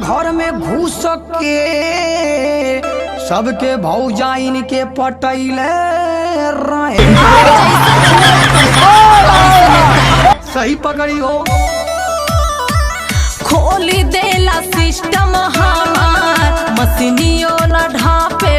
घर में घुस के सबके भौजाइन के पटैले रहे। सही पकड़ी हो। खोली देला सिस्टम हमार मशीनियों न ढापे